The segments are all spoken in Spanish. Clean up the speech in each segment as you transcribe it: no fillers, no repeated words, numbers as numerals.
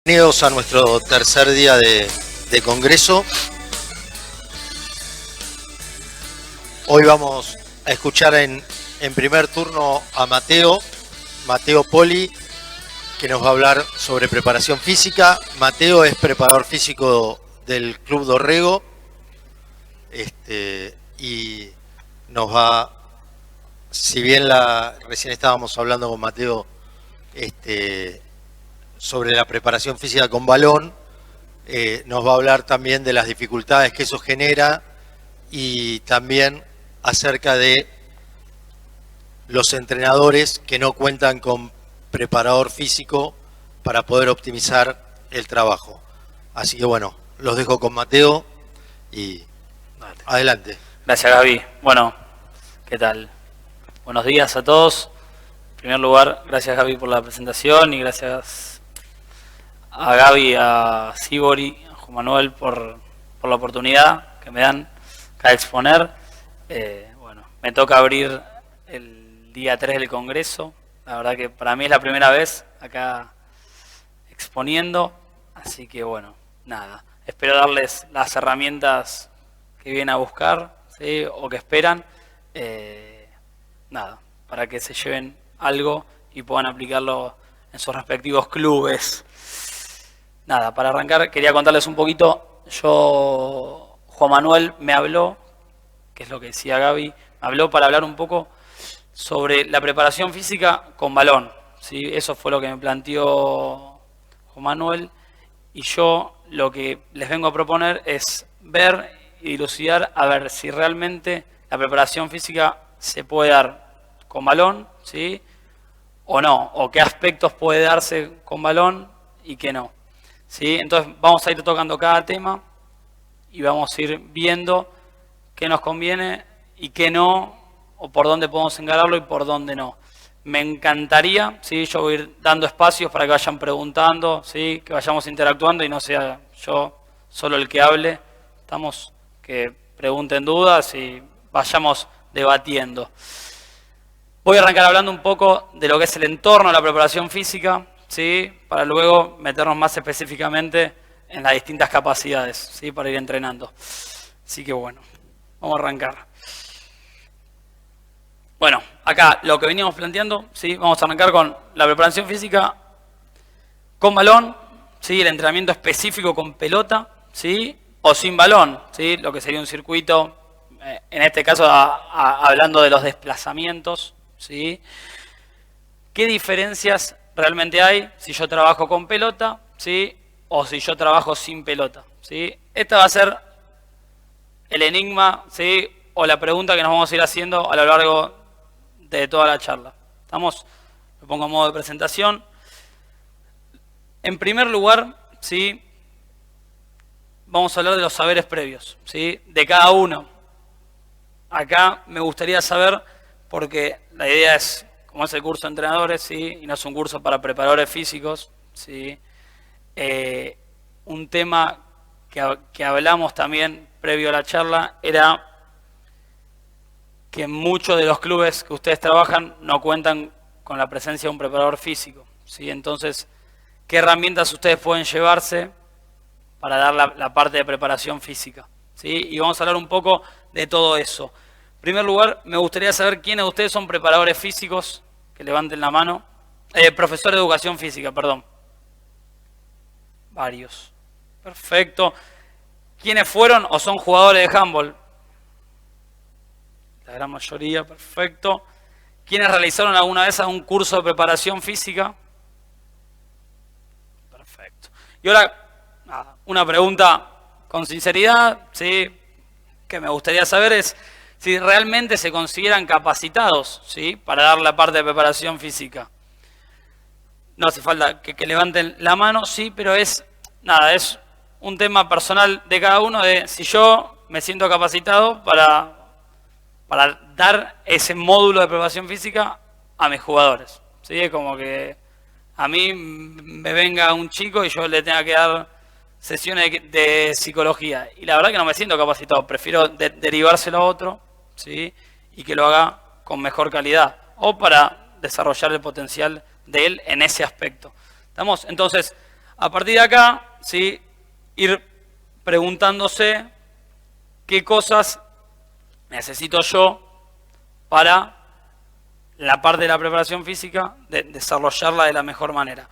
Bienvenidos a nuestro tercer día de congreso. Hoy vamos a escuchar en primer turno a Mateo Poli, que nos va a hablar sobre preparación física. Mateo es preparador físico del Club Dorrego y nos va, si bien recién estábamos hablando con Mateo sobre la preparación física con balón, nos va a hablar también de las dificultades que eso genera y también acerca de los entrenadores que no cuentan con preparador físico para poder optimizar el trabajo. Así que bueno, los dejo con Mateo y adelante. Gracias, Gaby. Bueno, ¿qué tal? Buenos días a todos. En primer lugar, gracias, Gaby, por la presentación y gracias a Gaby, a Sibori, a Juan Manuel por la oportunidad que me dan acá de exponer. Bueno, me toca abrir el día 3 del Congreso. La verdad que para mí es la primera vez acá exponiendo, así que bueno, nada. Espero darles las herramientas que vienen a buscar, ¿sí? O que esperan, nada, para que se lleven algo y puedan aplicarlo en sus respectivos clubes. Nada, para arrancar quería contarles un poquito. Juan Manuel me habló, que es lo que decía Gaby, me habló para hablar un poco sobre la preparación física con balón, ¿sí? Eso fue lo que me planteó Juan Manuel, y yo lo que les vengo a proponer es ver y dilucidar a ver si realmente la preparación física se puede dar con balón, ¿sí? O no, o qué aspectos puede darse con balón y qué no, ¿sí? Entonces vamos a ir tocando cada tema y vamos a ir viendo qué nos conviene y qué no, o por dónde podemos encararlo y por dónde no. Me encantaría, ¿sí? Yo voy a ir dando espacios para que vayan preguntando, ¿sí? Que vayamos interactuando y no sea yo solo el que hable. Estamos que pregunten dudas y vayamos debatiendo. Voy a arrancar hablando un poco de lo que es el entorno de la preparación física, ¿sí? Para luego meternos más específicamente en las distintas capacidades, ¿sí? Para ir entrenando. Así que bueno, vamos a arrancar. Bueno, acá lo que veníamos planteando, ¿sí? Vamos a arrancar con la preparación física con balón, ¿sí? El entrenamiento específico con pelota, ¿sí? O sin balón, ¿sí? Lo que sería un circuito, en este caso hablando de los desplazamientos, ¿sí? ¿Qué diferencias realmente hay si yo trabajo con pelota, ¿sí? O si yo trabajo sin pelota, ¿sí? Esta va a ser el enigma, ¿sí? O la pregunta que nos vamos a ir haciendo a lo largo de toda la charla. ¿Estamos? Lo pongo a modo de presentación. En primer lugar, ¿sí? Vamos a hablar de los saberes previos, ¿sí? De cada uno. Acá me gustaría saber, porque la idea es, como es el curso de entrenadores, ¿sí? Y no es un curso para preparadores físicos, ¿sí? Un tema que hablamos también previo a la charla era que muchos de los clubes que ustedes trabajan no cuentan con la presencia de un preparador físico, ¿sí? Entonces, ¿qué herramientas ustedes pueden llevarse para dar la parte de preparación física, ¿sí? Y vamos a hablar un poco de todo eso. En primer lugar, me gustaría saber quiénes de ustedes son preparadores físicos, que levanten la mano. Profesor de educación física, perdón. Varios. Perfecto. ¿Quiénes fueron o son jugadores de handball? La gran mayoría, perfecto. ¿Quiénes realizaron alguna vez un curso de preparación física? Perfecto. Y ahora, nada, una pregunta con sinceridad, ¿sí? Que me gustaría saber es si realmente se consideran capacitados, ¿sí? Para dar la parte de preparación física. No hace falta que levanten la mano, sí, pero es un tema personal de cada uno de si yo me siento capacitado para dar ese módulo de preparación física a mis jugadores, ¿sí? Es como que a mí me venga un chico y yo le tenga que dar sesiones de psicología. Y la verdad que no me siento capacitado, prefiero derivárselo a otro, ¿sí? Y que lo haga con mejor calidad, o para desarrollar el potencial de él en ese aspecto. ¿Estamos? Entonces, A partir de acá, ¿sí? Ir preguntándose qué cosas necesito yo para la parte de la preparación física, de desarrollarla de la mejor manera.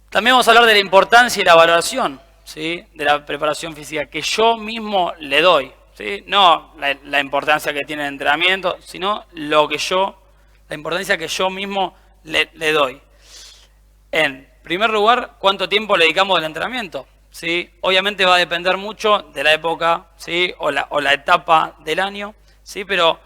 También vamos a hablar de la importancia y la valoración, ¿sí? De la preparación física que yo mismo le doy, ¿sí? No la importancia que tiene el entrenamiento, sino la importancia que yo mismo le doy. En primer lugar, ¿cuánto tiempo le dedicamos al entrenamiento? ¿Sí? Obviamente va a depender mucho de la época, ¿sí? o la etapa del año, ¿sí? Pero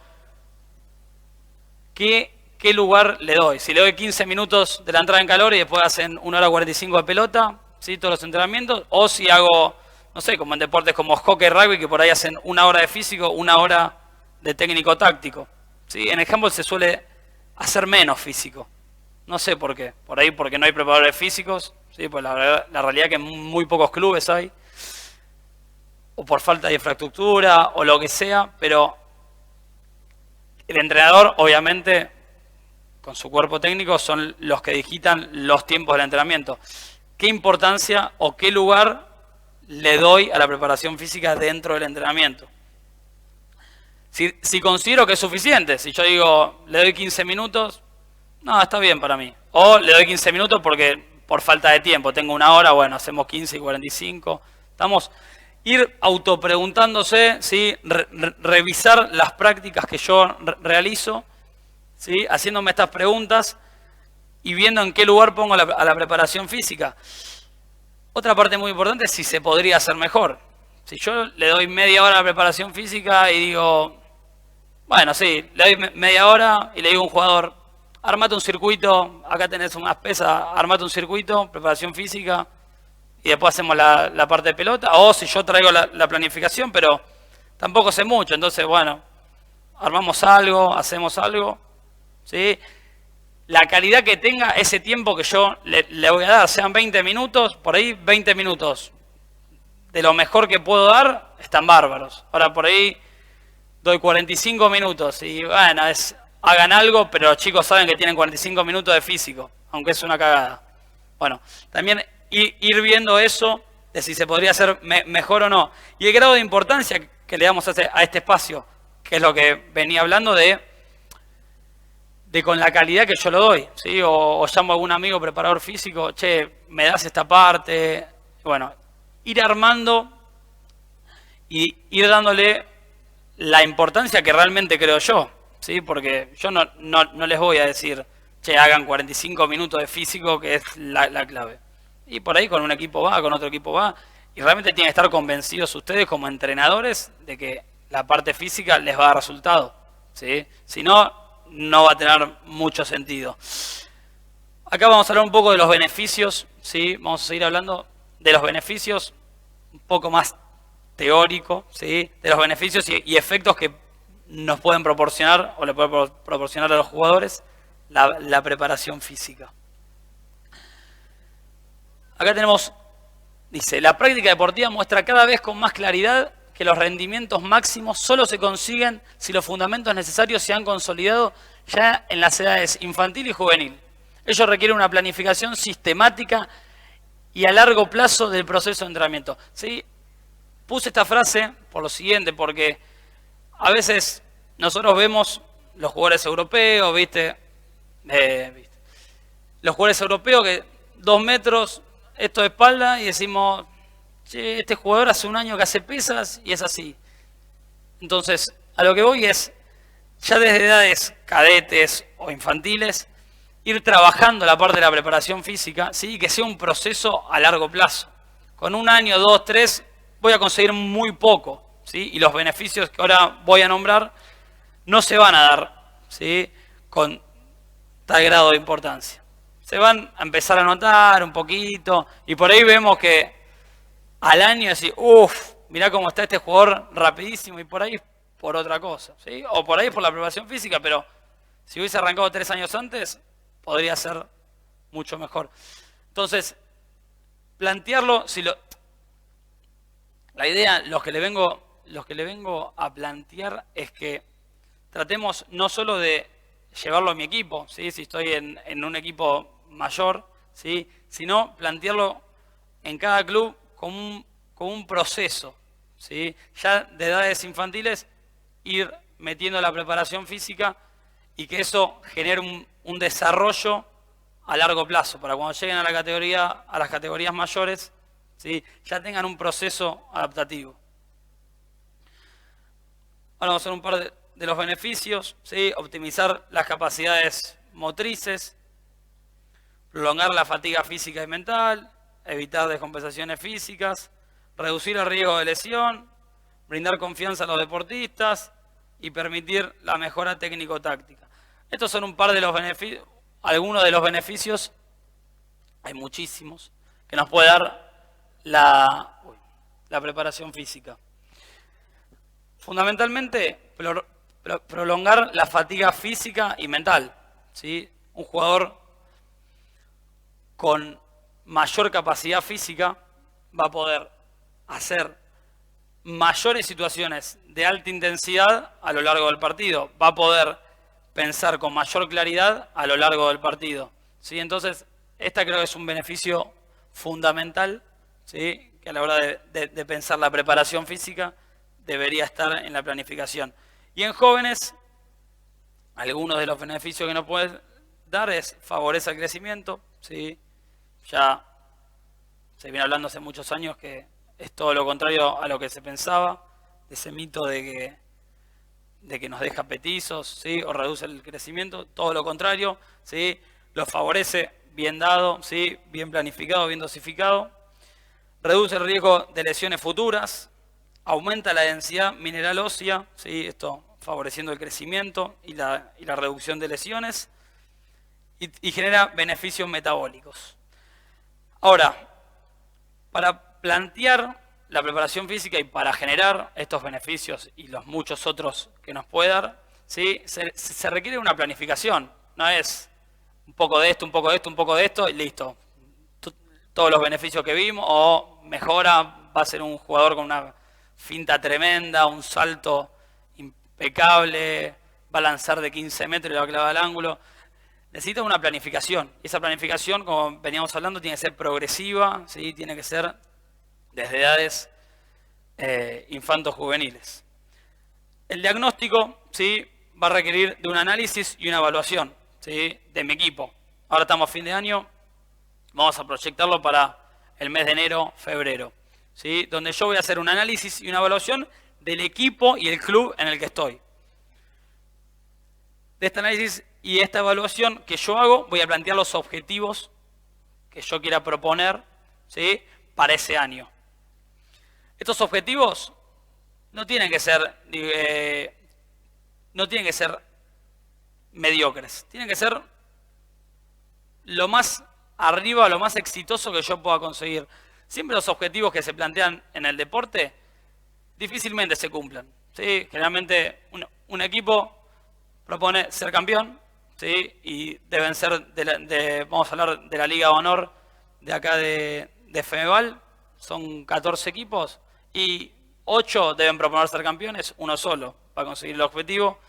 ¿qué lugar le doy? Si le doy 15 minutos de la entrada en calor y después hacen 1 hora 45 de pelota, ¿sí? Todos los entrenamientos, o si hago, no sé, como en deportes como hockey, rugby, que por ahí hacen 1 hora de físico, 1 hora de técnico táctico, ¿sí? En el handball se suele hacer menos físico. No sé por qué. Por ahí porque no hay preparadores físicos, ¿sí? Pues la realidad es que muy pocos clubes hay, o por falta de infraestructura, o lo que sea, pero el entrenador, obviamente, con su cuerpo técnico, son los que digitan los tiempos del entrenamiento. ¿Qué importancia o qué lugar le doy a la preparación física dentro del entrenamiento? Si considero que es suficiente, si yo digo, le doy 15 minutos, no, está bien para mí. O le doy 15 minutos porque por falta de tiempo, tengo 1 hora, bueno, hacemos 15 y 45. Ir autopreguntándose, ¿sí? Revisar las prácticas que yo realizo, ¿sí? Haciéndome estas preguntas y viendo en qué lugar pongo a la preparación física. Otra parte muy importante es si se podría hacer mejor. Si yo le doy media hora a la preparación física y digo, bueno, sí, le doy media hora y le digo a un jugador, armate un circuito, acá tenés unas pesas, armate un circuito, preparación física, y después hacemos la parte de pelota, o si yo traigo la planificación, pero tampoco sé mucho, entonces, bueno, armamos algo, hacemos algo, ¿sí? La calidad que tenga ese tiempo que yo le voy a dar, sean 20 minutos, por ahí 20 minutos de lo mejor que puedo dar, están bárbaros. Ahora por ahí doy 45 minutos y bueno, hagan algo, pero los chicos saben que tienen 45 minutos de físico, aunque es una cagada. Bueno, también ir viendo eso, de si se podría hacer mejor o no. Y el grado de importancia que le damos a este espacio, que es lo que venía hablando de con la calidad que yo lo doy, ¿sí? O llamo a algún amigo preparador físico, che, me das esta parte. Bueno, ir armando y ir dándole la importancia que realmente creo yo, ¿sí? Porque yo no les voy a decir, che, hagan 45 minutos de físico, que es la clave. Y por ahí con un equipo va, con otro equipo va, y realmente tienen que estar convencidos ustedes como entrenadores de que la parte física les va a dar resultado, ¿sí? Si no, no va a tener mucho sentido. Acá vamos a hablar un poco de los beneficios, ¿sí? Vamos a seguir hablando de los beneficios, un poco más teórico, ¿sí? De los beneficios y efectos que nos pueden proporcionar o le pueden proporcionar a los jugadores la preparación física. Acá tenemos, dice, la práctica deportiva muestra cada vez con más claridad que los rendimientos máximos solo se consiguen si los fundamentos necesarios se han consolidado ya en las edades infantil y juvenil. Ello requiere una planificación sistemática y a largo plazo del proceso de entrenamiento. ¿Sí? Puse esta frase por lo siguiente, porque a veces nosotros vemos los jugadores europeos, ¿viste? Los jugadores europeos que 2 metros, esto de espalda, y decimos, che, este jugador hace 1 año que hace pesas y es así. Entonces, a lo que voy es, ya desde edades cadetes o infantiles, ir trabajando la parte de la preparación física, ¿sí? Que sea un proceso a largo plazo. Con 1 año, 2, 3, voy a conseguir muy poco, ¿sí? Y los beneficios que ahora voy a nombrar no se van a dar, ¿sí? Con tal grado de importancia. Se van a empezar a notar un poquito y por ahí vemos que al año decís, uff, mirá cómo está este jugador rapidísimo, y por ahí por otra cosa, ¿sí? O por ahí por la preparación física, pero si hubiese arrancado 3 años antes, podría ser mucho mejor. Entonces, plantearlo, la idea, los que le vengo a plantear es que tratemos no solo de llevarlo a mi equipo, ¿sí? Si estoy en un equipo mayor, ¿sí? Sino plantearlo en cada club como un proceso, ¿sí? Ya de edades infantiles ir metiendo la preparación física y que eso genere un desarrollo a largo plazo, para cuando lleguen a las categorías mayores, ¿sí? Ya tengan un proceso adaptativo. Ahora vamos a hacer un par de los beneficios, ¿sí? Optimizar las capacidades motrices, prolongar la fatiga física y mental, evitar descompensaciones físicas, reducir el riesgo de lesión, brindar confianza a los deportistas y permitir la mejora técnico-táctica. Estos son un par de los beneficios, algunos de los beneficios, hay muchísimos, que nos puede dar la preparación física. Fundamentalmente, prolongar la fatiga física y mental, ¿sí? Un jugador con mayor capacidad física va a poder hacer mayores situaciones de alta intensidad a lo largo del partido, va a poder pensar con mayor claridad a lo largo del partido, ¿sí? Entonces, esta creo que es un beneficio fundamental, ¿sí? Que a la hora de pensar la preparación física debería estar en la planificación. Y en jóvenes, algunos de los beneficios que nos puede dar es favorece el crecimiento, ¿sí? Ya se viene hablando hace muchos años que es todo lo contrario a lo que se pensaba, de ese mito de que nos deja petizos, ¿sí? O reduce el crecimiento, todo lo contrario, ¿sí? Lo favorece bien dado, ¿sí? Bien planificado, bien dosificado, reduce el riesgo de lesiones futuras, aumenta la densidad mineral ósea, ¿sí? Esto favoreciendo el crecimiento y la reducción de lesiones, y genera beneficios metabólicos. Ahora, para plantear la preparación física y para generar estos beneficios y los muchos otros que nos puede dar, ¿sí? Se requiere una planificación, no es un poco de esto, un poco de esto, un poco de esto y listo. Todos los beneficios que vimos, o mejora, va a ser un jugador con una finta tremenda, un salto impecable, va a lanzar de 15 metros y lo va a clavar al ángulo. Necesita una planificación. Y esa planificación, como veníamos hablando, tiene que ser progresiva, ¿sí? Tiene que ser desde edades infanto-juveniles. El diagnóstico, ¿sí? Va a requerir de un análisis y una evaluación, ¿sí? De mi equipo. Ahora estamos a fin de año, vamos a proyectarlo para el mes de enero, febrero, ¿sí? Donde yo voy a hacer un análisis y una evaluación del equipo y el club en el que estoy. De este análisis y esta evaluación que yo hago, voy a plantear los objetivos que yo quiera proponer, ¿sí? Para ese año. Estos objetivos no tienen que ser mediocres, tienen que ser lo más arriba, lo más exitoso que yo pueda conseguir. Siempre los objetivos que se plantean en el deporte difícilmente se cumplen, ¿sí? Generalmente un equipo propone ser campeón, ¿sí? Y deben ser, vamos a hablar de la Liga de Honor de acá de Femeval, son 14 equipos y 8 deben proponer ser campeones, uno solo para conseguir el objetivo,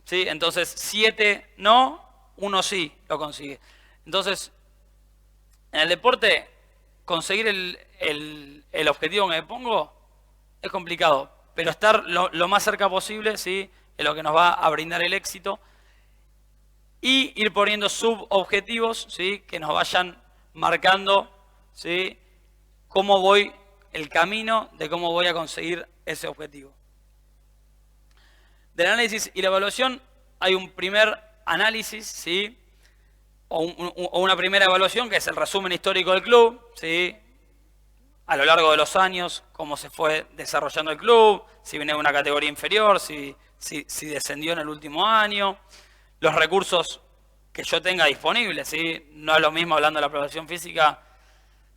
¿sí? Entonces 7 no, uno sí lo consigue. Entonces, en el deporte, conseguir el objetivo que me pongo es complicado, pero estar lo más cerca posible, ¿sí? Es lo que nos va a brindar el éxito, y ir poniendo subobjetivos, ¿sí? Que nos vayan marcando, ¿sí? Cómo voy, el camino de cómo voy a conseguir ese objetivo. Del análisis y la evaluación hay un primer análisis, ¿sí? O una primera evaluación, que es el resumen histórico del club, ¿sí? A lo largo de los años, cómo se fue desarrollando el club, si viene de una categoría inferior, si descendió en el último año, los recursos que yo tenga disponibles, ¿sí? No es lo mismo, hablando de la preparación física,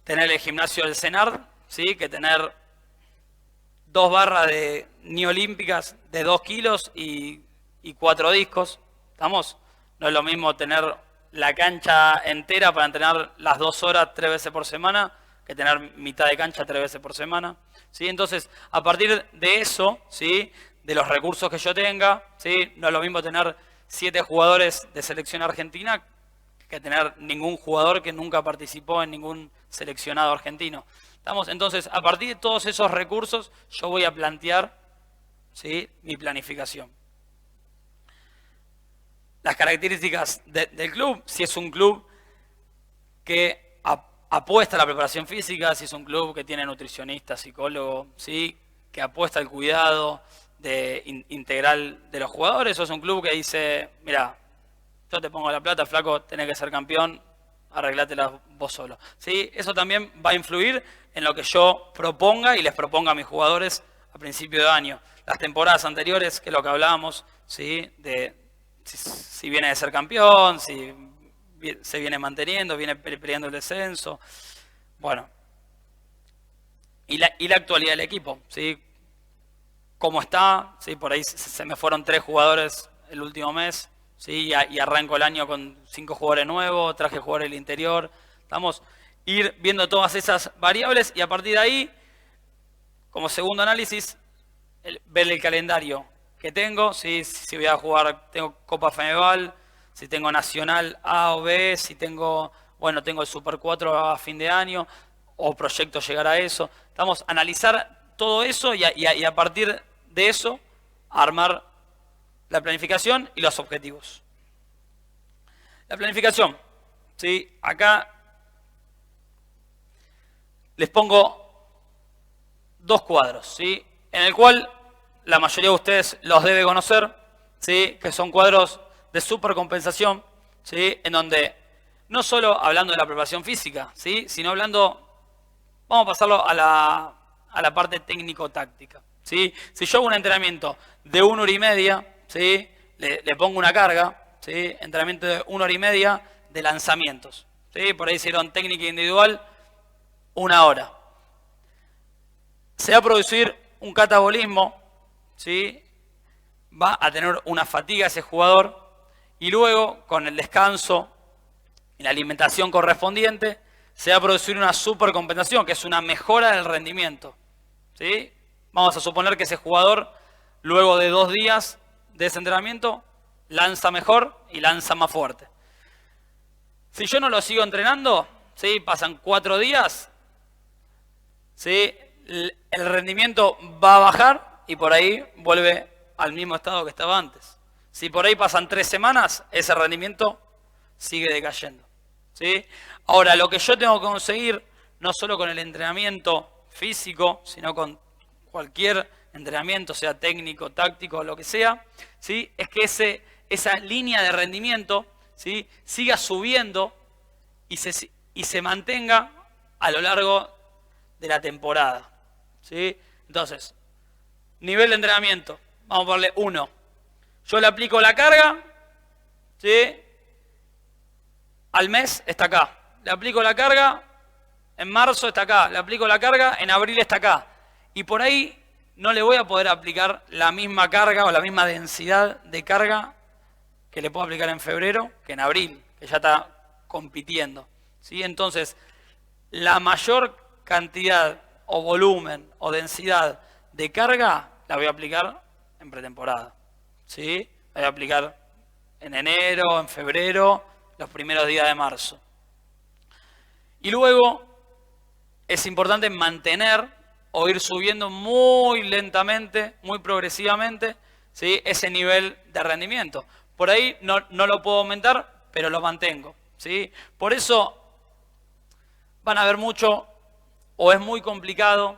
tener el gimnasio del CENARD, ¿sí? Que tener 2 barras de olímpicas de 2 kilos y 4 discos, ¿estamos? No es lo mismo tener la cancha entera para entrenar las 2 horas 3 veces por semana que tener mitad de cancha 3 veces por semana, ¿sí? Entonces, a partir de eso, ¿sí? De los recursos que yo tenga, ¿sí? No es lo mismo tener 7 jugadores de selección argentina que tener ningún jugador que nunca participó en ningún seleccionado argentino. Entonces, a partir de todos esos recursos, yo voy a plantear, ¿sí?, mi planificación. Las características del club, si es un club que apuesta a la preparación física, si es un club que tiene nutricionista, psicólogo, ¿sí?, que apuesta al cuidado integral de los jugadores, o es un club que dice, mira, yo te pongo la plata, flaco, tenés que ser campeón, arreglátela vos solo. ¿Sí? Eso también va a influir en lo que yo proponga y les proponga a mis jugadores a principio de año. Las temporadas anteriores, que es lo que hablábamos, ¿sí?, de si viene de ser campeón, si se viene manteniendo, viene peleando el descenso. Bueno, y la actualidad del equipo, ¿sí? ¿Cómo está? ¿Sí? Por ahí se me fueron 3 jugadores el último mes, ¿sí? Y arranco el año con 5 jugadores nuevos, traje jugadores del interior. Ir viendo todas esas variables y a partir de ahí, como segundo análisis, ver el calendario que tengo, ¿sí? Si voy a jugar, tengo Copa Feneval, si tengo Nacional A o B, si tengo el Super 4 a fin de año, o proyecto llegar a eso. Analizar todo eso y a partir de eso armar la planificación y los objetivos. La planificación, ¿sí? Acá les pongo 2 cuadros, ¿sí?, en el cual la mayoría de ustedes los debe conocer, ¿sí?, que son cuadros de supercompensación, ¿sí?, en donde no solo hablando de la preparación física, ¿sí?, sino hablando, vamos a pasarlo a la parte técnico-táctica, ¿sí? Si yo hago un entrenamiento de 1 hora y media, ¿sí?, le pongo una carga, ¿sí?, entrenamiento de 1 hora y media de lanzamientos, ¿sí?, por ahí hicieron técnica individual 1 hora. Se va a producir un catabolismo, ¿sí?, va a tener una fatiga ese jugador y luego con el descanso y la alimentación correspondiente se va a producir una supercompensación, que es una mejora del rendimiento, ¿sí? Vamos a suponer que ese jugador luego de 2 días de ese entrenamiento lanza mejor y lanza más fuerte. Si yo no lo sigo entrenando, ¿sí?, pasan 4 días, ¿sí?, el rendimiento va a bajar y por ahí vuelve al mismo estado que estaba antes. Si por ahí pasan 3 semanas, ese rendimiento sigue decayendo, ¿sí? Ahora, lo que yo tengo que conseguir, no solo con el entrenamiento físico, sino con cualquier entrenamiento, sea técnico, táctico, lo que sea, ¿sí?, es que esa línea de rendimiento, ¿sí?, siga subiendo y se mantenga a lo largo de la temporada, ¿sí? Entonces, nivel de entrenamiento, vamos a ponerle 1. Yo le aplico la carga, ¿sí?, al mes está acá. Le aplico la carga en marzo, está acá. Le aplico la carga en abril, está acá. Y por ahí no le voy a poder aplicar la misma carga o la misma densidad de carga que le puedo aplicar en febrero que en abril, que ya está compitiendo, ¿sí? Entonces, la mayor cantidad o volumen o densidad de carga la voy a aplicar en pretemporada, ¿sí? La voy a aplicar en enero, en febrero, los primeros días de marzo. Y luego es importante mantener o ir subiendo muy lentamente, muy progresivamente, ¿sí?, ese nivel de rendimiento. Por ahí no lo puedo aumentar, pero lo mantengo, ¿sí? Por eso van a ver mucho, o es muy complicado,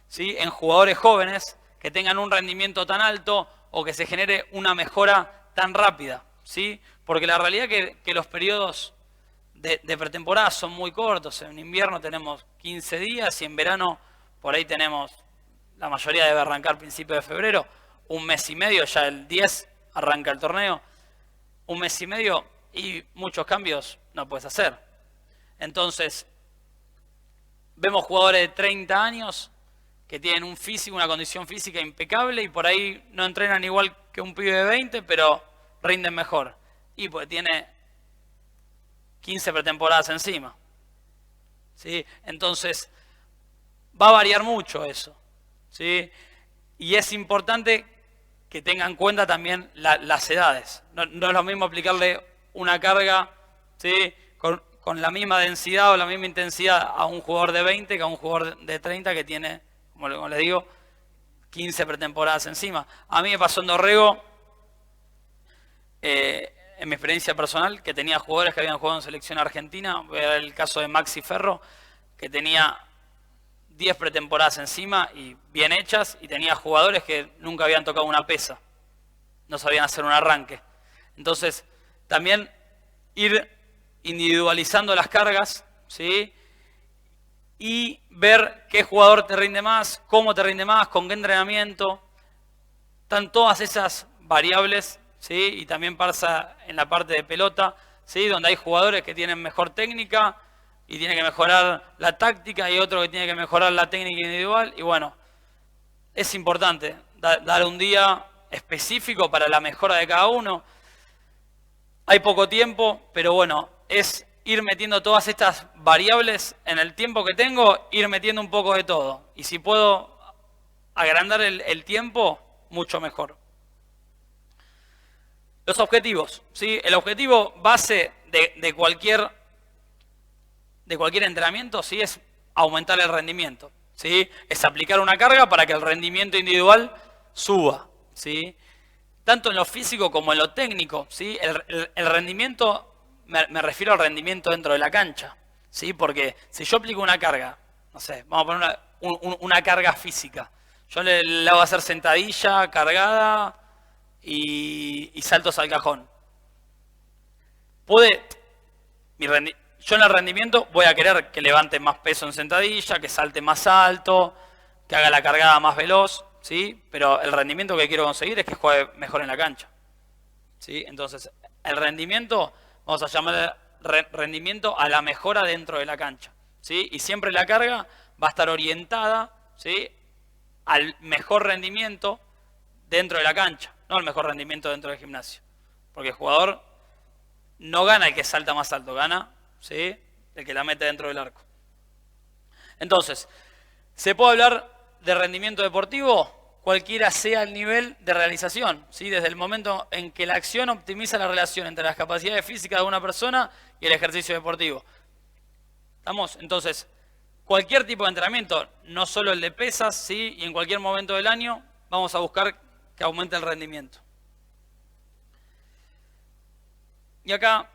¿sí?, en jugadores jóvenes que tengan un rendimiento tan alto o que se genere una mejora tan rápida, ¿sí? Porque la realidad es que los periodos de pretemporada son muy cortos. En invierno tenemos 15 días y en verano por ahí tenemos, la mayoría debe arrancar a principios de febrero, 1 mes y medio, ya el 10 arranca el torneo, 1 mes y medio y muchos cambios no puedes hacer. Entonces, vemos jugadores de 30 años que tienen un físico, una condición física impecable y por ahí no entrenan igual que un pibe de 20, pero rinden mejor. Y pues tiene 15 pretemporadas encima, ¿sí? Entonces, va a variar mucho eso, ¿sí? Y es importante que tengan en cuenta también las edades. No es lo mismo aplicarle una carga ¿sí? Con la misma densidad o la misma intensidad a un jugador de 20 que a un jugador de 30 que tiene, como les digo, 15 pretemporadas encima. A mí me pasó en Dorrego, en mi experiencia personal, que tenía jugadores que habían jugado en selección argentina. Voy a dar el caso de Maxi Ferro, que tenía 10 pretemporadas encima y bien hechas, y tenía jugadores que nunca habían tocado una pesa, no sabían hacer un arranque. Entonces, también ir individualizando las cargas, ¿sí? Y ver qué jugador te rinde más, cómo te rinde más, con qué entrenamiento. Están todas esas variables, ¿sí? Y también pasa en la parte de pelota, ¿sí? Donde hay jugadores que tienen mejor técnica y tienen que mejorar la táctica, y otro que tiene que mejorar la técnica individual. Y bueno, es importante dar un día específico para la mejora de cada uno. Hay poco tiempo, pero bueno, es ir metiendo todas estas variables en el tiempo que tengo, ir metiendo un poco de todo. Y si puedo agrandar el tiempo, mucho mejor. Los objetivos, ¿sí? El objetivo base de cualquier entrenamiento, ¿sí? Es aumentar el rendimiento, ¿sí? Es aplicar una carga para que el rendimiento individual suba, ¿sí? Tanto en lo físico como en lo técnico, ¿sí? El rendimiento, me refiero al rendimiento dentro de la cancha, ¿sí? Porque si yo aplico una carga, no sé, vamos a poner una carga física, yo le hago hacer sentadilla cargada y saltos al cajón. Yo en el rendimiento voy a querer que levante más peso en sentadilla, que salte más alto, que haga la cargada más veloz, ¿sí? Pero el rendimiento que quiero conseguir es que juegue mejor en la cancha, ¿sí? Entonces, el rendimiento, vamos a llamar rendimiento a la mejora dentro de la cancha, ¿sí? Y siempre la carga va a estar orientada, ¿sí? Al mejor rendimiento dentro de la cancha, no al mejor rendimiento dentro del gimnasio. Porque el jugador no gana el que salta más alto, gana, ¿sí? El que la mete dentro del arco. Entonces, ¿se puede hablar de rendimiento deportivo? Cualquiera sea el nivel de realización, ¿sí? Desde el momento en que la acción optimiza la relación entre las capacidades físicas de una persona y el ejercicio deportivo. ¿Estamos? Entonces, cualquier tipo de entrenamiento, no solo el de pesas, ¿sí? Y en cualquier momento del año vamos a buscar que aumente el rendimiento. Y acá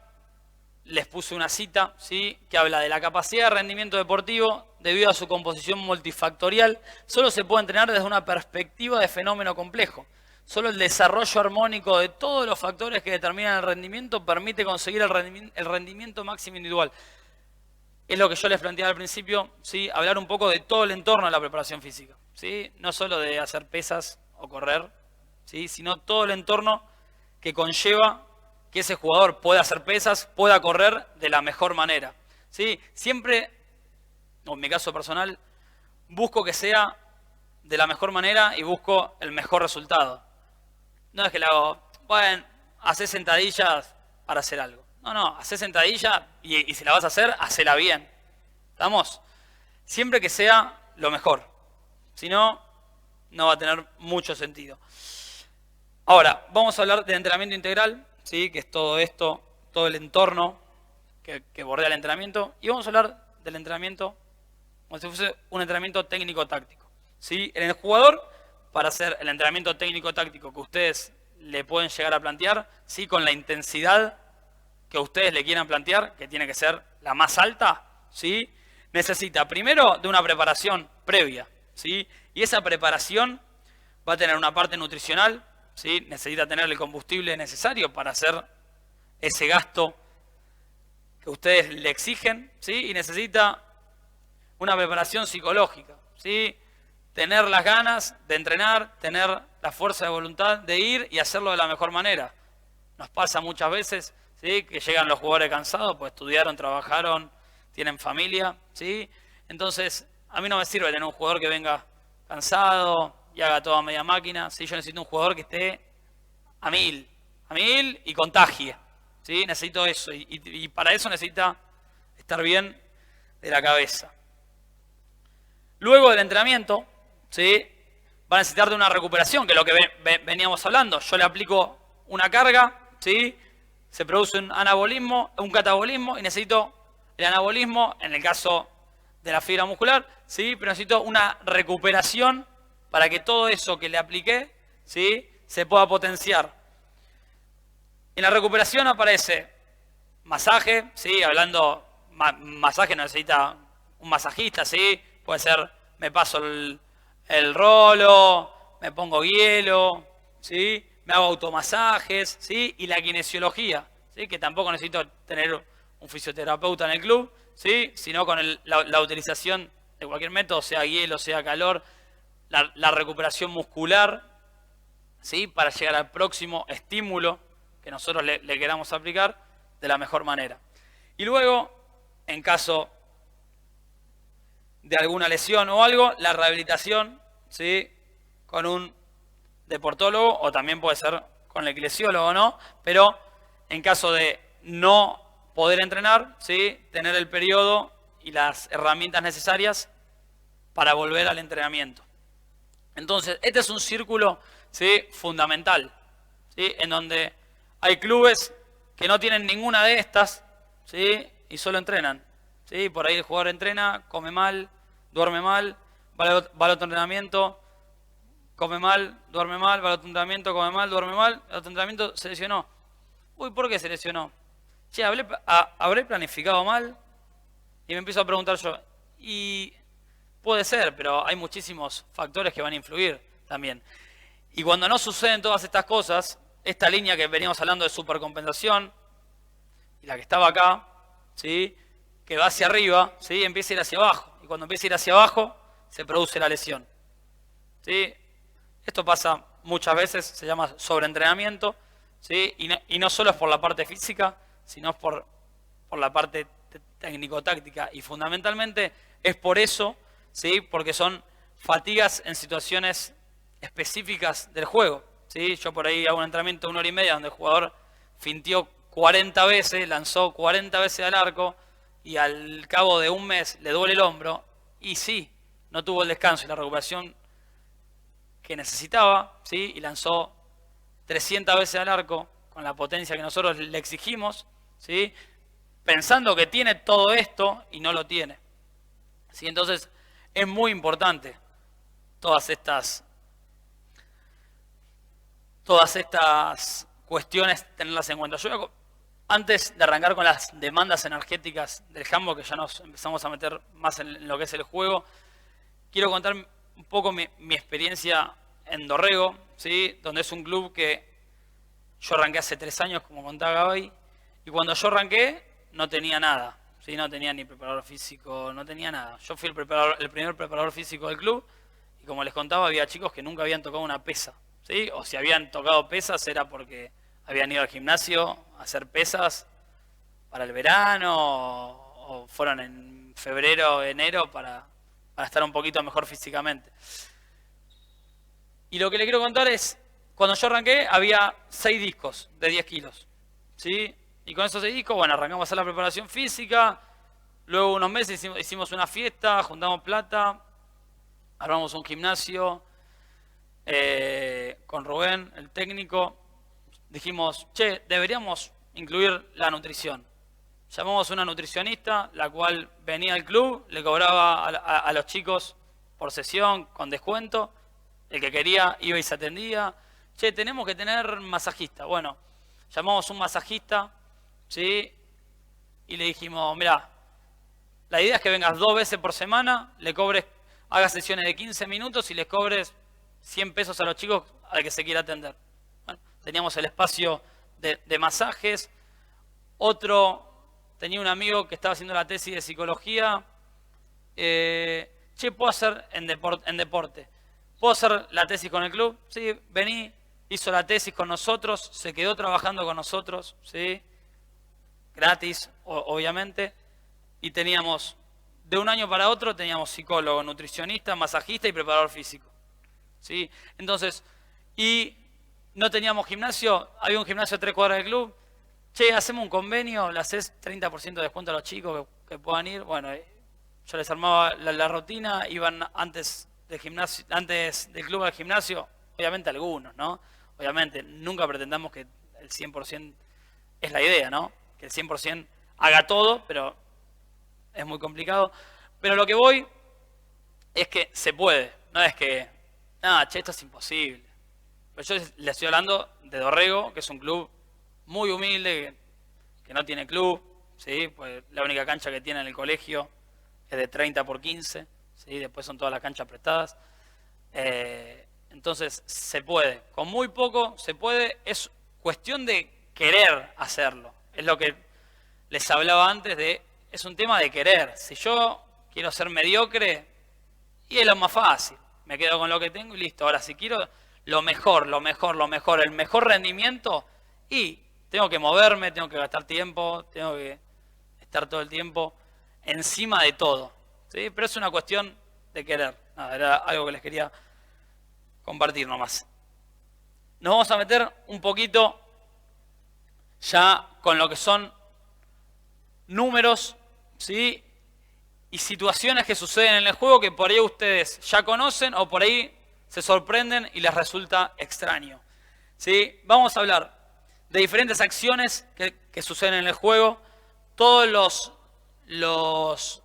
les puse una cita, ¿sí? Que habla de la capacidad de rendimiento deportivo, debido a su composición multifactorial, solo se puede entrenar desde una perspectiva de fenómeno complejo. Solo el desarrollo armónico de todos los factores que determinan el rendimiento permite conseguir el rendimiento máximo individual. Es lo que yo les planteaba al principio, ¿sí? Hablar un poco de todo el entorno de la preparación física, ¿sí? No solo de hacer pesas o correr, ¿sí? Sino todo el entorno que conlleva que ese jugador pueda hacer pesas, pueda correr de la mejor manera, ¿sí? Siempre, o en mi caso personal, busco que sea de la mejor manera y busco el mejor resultado. No es que le hago, bueno, hacer sentadillas para hacer algo. No, hacer sentadilla y si la vas a hacer, hacela bien. ¿Estamos? Siempre que sea lo mejor. Si no, no va a tener mucho sentido. Ahora, vamos a hablar del entrenamiento integral, ¿sí? Que es todo esto, todo el entorno que bordea el entrenamiento. Y vamos a hablar del entrenamiento como si fuese un entrenamiento técnico-táctico, ¿sí? En el jugador, para hacer el entrenamiento técnico-táctico que ustedes le pueden llegar a plantear, ¿sí? Con la intensidad que ustedes le quieran plantear, que tiene que ser la más alta, ¿sí? Necesita primero de una preparación previa, ¿sí? Y esa preparación va a tener una parte nutricional, ¿sí? Necesita tener el combustible necesario para hacer ese gasto que ustedes le exigen, ¿sí? Y necesita una preparación psicológica, ¿sí? Tener las ganas de entrenar, tener la fuerza de voluntad de ir y hacerlo de la mejor manera. Nos pasa muchas veces, ¿sí? Que llegan los jugadores cansados, pues estudiaron, trabajaron, tienen familia, ¿sí? Entonces, a mí no me sirve tener un jugador que venga cansado y haga toda media máquina, ¿sí? Yo necesito un jugador que esté a mil y contagie, ¿sí? Necesito eso y para eso necesita estar bien de la cabeza. Luego del entrenamiento, ¿sí? Va a necesitar de una recuperación, que es lo que veníamos hablando. Yo le aplico una carga, ¿sí? se produce un anabolismo, un catabolismo y necesito el anabolismo en el caso de la fibra muscular, ¿sí? Pero necesito una recuperación para que todo eso que le apliqué, ¿sí? Se pueda potenciar. En la recuperación aparece masaje, ¿sí? Hablando, masaje necesita un masajista, ¿sí? Puede ser, me paso el rolo, me pongo hielo, ¿sí? Me hago automasajes, ¿sí? Y la kinesiología, ¿sí? Que tampoco necesito tener un fisioterapeuta en el club, ¿sí? Sino con la utilización de cualquier método, sea hielo, sea calor, la recuperación muscular, ¿sí? Para llegar al próximo estímulo que nosotros le queramos aplicar de la mejor manera. Y luego, en caso de alguna lesión o algo, la rehabilitación, ¿sí? Con un deportólogo o también puede ser con el kinesiólogo, ¿no? Pero en caso de no poder entrenar, ¿sí? Tener el periodo y las herramientas necesarias para volver al entrenamiento. Entonces, este es un círculo, ¿sí? Fundamental, ¿sí? En donde hay clubes que no tienen ninguna de estas, ¿sí? Y solo entrenan, ¿sí? Por ahí el jugador entrena, come mal, duerme mal, va al otro entrenamiento, come mal, duerme mal, va al otro entrenamiento, come mal, duerme mal, al otro entrenamiento se lesionó. Uy, ¿por qué se lesionó? Che, ¿habré planificado mal? Y me empiezo a preguntar yo, y puede ser, pero hay muchísimos factores que van a influir también. Y cuando no suceden todas estas cosas, esta línea que veníamos hablando de supercompensación, y la que estaba acá, ¿sí? Que va hacia arriba, ¿sí? Empieza a ir hacia abajo. Y cuando empieza a ir hacia abajo, se produce la lesión, ¿sí? Esto pasa muchas veces, se llama sobreentrenamiento, ¿sí? Y no solo es por la parte física, sino por la parte técnico-táctica. Y fundamentalmente es por eso, ¿sí? Porque son fatigas en situaciones específicas del juego, ¿sí? Yo por ahí hago un entrenamiento de 1 hora y media donde el jugador fintió 40 veces, lanzó 40 veces al arco y al cabo de un mes le duele el hombro y sí, no tuvo el descanso y la recuperación que necesitaba, ¿sí? Y lanzó 300 veces al arco con la potencia que nosotros le exigimos, ¿sí? Pensando que tiene todo esto y no lo tiene, ¿sí? Entonces es muy importante todas estas cuestiones tenerlas en cuenta. Yo, antes de arrancar con las demandas energéticas del handball, que ya nos empezamos a meter más en lo que es el juego, quiero contar un poco mi experiencia en Dorrego, ¿sí? Donde es un club que yo arranqué hace 3 años, como contaba hoy, y cuando yo arranqué no tenía nada, ¿sí? No tenía ni preparador físico, no tenía nada. Yo fui el primer preparador físico del club, y como les contaba, había chicos que nunca habían tocado una pesa, ¿sí? O si habían tocado pesas era porque habían ido al gimnasio a hacer pesas para el verano o fueron en febrero o enero para estar un poquito mejor físicamente. Y lo que le quiero contar es, cuando yo arranqué había 6 discos de 10 kilos, ¿sí? Y con esos 6 discos, bueno, arrancamos a hacer la preparación física, luego unos meses hicimos una fiesta, juntamos plata, armamos un gimnasio con Rubén, el técnico. Dijimos, che, deberíamos incluir la nutrición. Llamamos a una nutricionista, la cual venía al club, le cobraba a los chicos por sesión, con descuento. El que quería iba y se atendía. Che, tenemos que tener masajista. Bueno, llamamos a un masajista, ¿sí? Y le dijimos, mirá, la idea es que vengas 2 veces por semana, le cobres, hagas sesiones de 15 minutos y les cobres 100 pesos a los chicos al que se quiera atender. Bueno, teníamos el espacio de masajes. Otro, tenía un amigo que estaba haciendo la tesis de psicología. Che, ¿puedo hacer en deporte? ¿Puedo hacer la tesis con el club? Sí, vení, hizo la tesis con nosotros, se quedó trabajando con nosotros, ¿sí? Gratis, obviamente. Y teníamos, de un año para otro, teníamos psicólogo, nutricionista, masajista y preparador físico, ¿sí? Entonces, y no teníamos gimnasio, había un gimnasio a 3 cuadras del club. Che, hacemos un convenio, le haces 30% de descuento a los chicos que puedan ir. Bueno, yo les armaba la rutina, iban antes del club al gimnasio, obviamente algunos, ¿no? Obviamente, nunca pretendamos que el 100% es la idea, ¿no? Que el 100% haga todo, pero es muy complicado. Pero lo que voy es que se puede, no es que, che, esto es imposible. Pero yo le estoy hablando de Dorrego, que es un club muy humilde, que no tiene club, ¿sí? Pues la única cancha que tiene en el colegio es de 30 por 15, ¿sí? Después son todas las canchas prestadas. Entonces se puede, con muy poco se puede, es cuestión de querer hacerlo. Es lo que les hablaba antes es un tema de querer. Si yo quiero ser mediocre, y es lo más fácil, me quedo con lo que tengo y listo. Ahora, si quiero lo mejor, el mejor rendimiento, y tengo que moverme, tengo que gastar tiempo, tengo que estar todo el tiempo encima de todo, ¿sí? Pero es una cuestión de querer. Nada, era algo que les quería compartir nomás. Nos vamos a meter un poquito ya con lo que son números, ¿sí? Y situaciones que suceden en el juego que por ahí ustedes ya conocen o por ahí se sorprenden y les resulta extraño, ¿sí? Vamos a hablar de diferentes acciones que suceden en el juego, todos los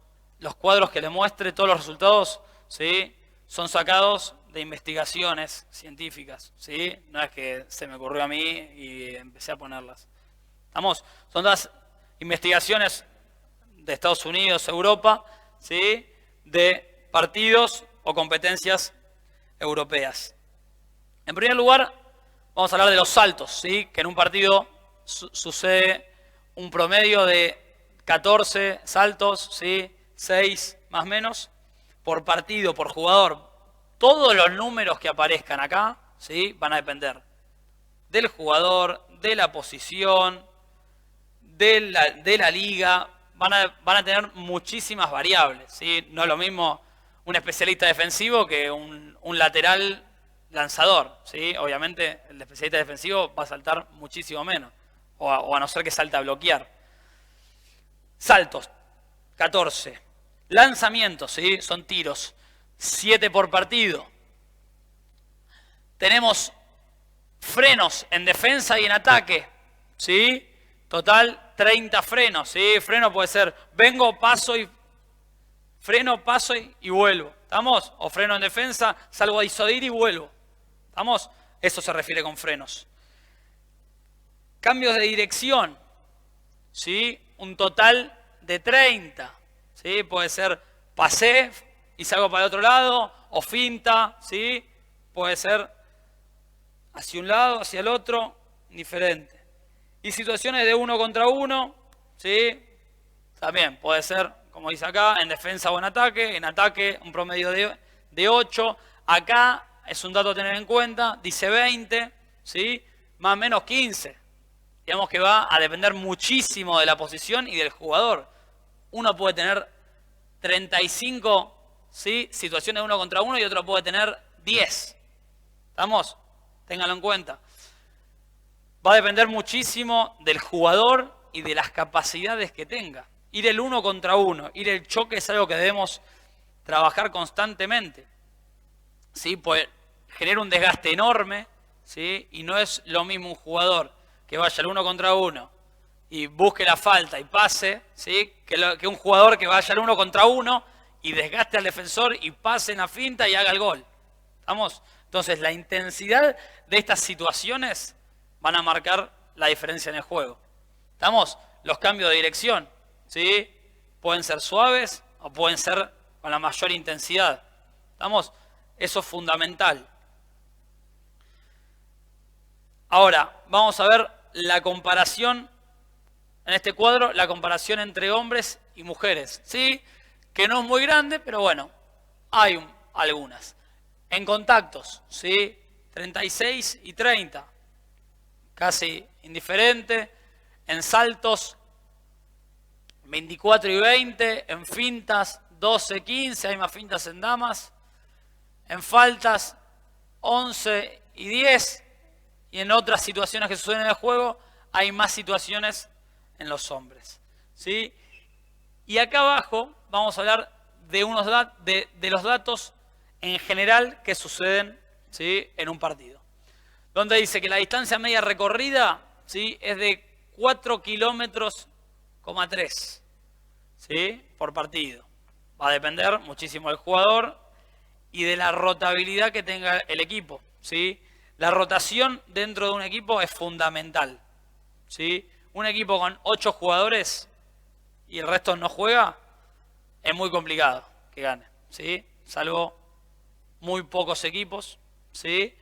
cuadros que les muestre, todos los resultados, ¿sí? Son sacados de investigaciones científicas, ¿sí? No es que se me ocurrió a mí y empecé a ponerlas. ¿Estamos? Son todas investigaciones de Estados Unidos, Europa, ¿sí? De partidos o competencias europeas. En primer lugar, vamos a hablar de los saltos, ¿sí? Que en un partido sucede un promedio de 14 saltos, ¿sí? 6 más o menos, por partido, por jugador. Todos los números que aparezcan acá, ¿sí? Van a depender del jugador, de la posición, de la liga. Van a tener muchísimas variables, ¿sí? No es lo mismo un especialista defensivo que un lateral lanzador, ¿sí? Obviamente el especialista defensivo va a saltar muchísimo menos, o a no ser que salte a bloquear. Saltos, 14. Lanzamientos, ¿sí? Son tiros, 7 por partido. Tenemos frenos en defensa y en ataque, ¿sí? Total, 30 frenos, ¿sí? Freno puede ser, vengo, paso y freno, paso y vuelvo. ¿Estamos? O freno en defensa, salgo a disuadir y vuelvo. ¿Estamos? Eso se refiere con frenos. Cambios de dirección, ¿sí? Un total de 30, ¿sí? Puede ser pasé y salgo para el otro lado, o finta, ¿sí? Puede ser hacia un lado, hacia el otro, diferente. Y situaciones de 1 contra 1, ¿sí? También puede ser, como dice acá, en defensa o en ataque un promedio de 8. Acá es un dato a tener en cuenta, dice 20, ¿sí? Más o menos 15. Digamos que va a depender muchísimo de la posición y del jugador. Uno puede tener 35, ¿sí? Situaciones de 1 contra 1 y otro puede tener 10. ¿Estamos? Ténganlo en cuenta. Va a depender muchísimo del jugador y de las capacidades que tenga. Ir el 1 contra 1, ir el choque es algo que debemos trabajar constantemente, ¿sí? Pues genera un desgaste enorme, ¿sí? Y no es lo mismo un jugador que vaya al 1 contra 1 y busque la falta y pase, ¿sí? Que un jugador que vaya al 1 contra 1 y desgaste al defensor y pase en la finta y haga el gol. ¿Estamos? Entonces la intensidad de estas situaciones van a marcar la diferencia en el juego. ¿Estamos? Los cambios de dirección, ¿sí? Pueden ser suaves o pueden ser con la mayor intensidad. ¿Estamos? Eso es fundamental. Ahora, vamos a ver la comparación, en este cuadro, la comparación entre hombres y mujeres, ¿sí? Que no es muy grande, pero bueno, hay algunas. En contactos, ¿sí? 36 y 30. Casi indiferente. En saltos, 24 y 20. En fintas, 12, 15. Hay más fintas en damas. En faltas, 11 y 10. Y en otras situaciones que suceden en el juego, hay más situaciones en los hombres, ¿sí? Y acá abajo vamos a hablar de de los datos en general que suceden, ¿sí? En un partido. Donde dice que la distancia media recorrida, ¿sí? Es de 4 kilómetros, 3, ¿sí? Por partido. Va a depender muchísimo del jugador y de la rotabilidad que tenga el equipo, ¿sí? La rotación dentro de un equipo es fundamental, ¿sí? Un equipo con 8 jugadores y el resto no juega, es muy complicado que gane, ¿sí? Salvo muy pocos equipos, ¿sí?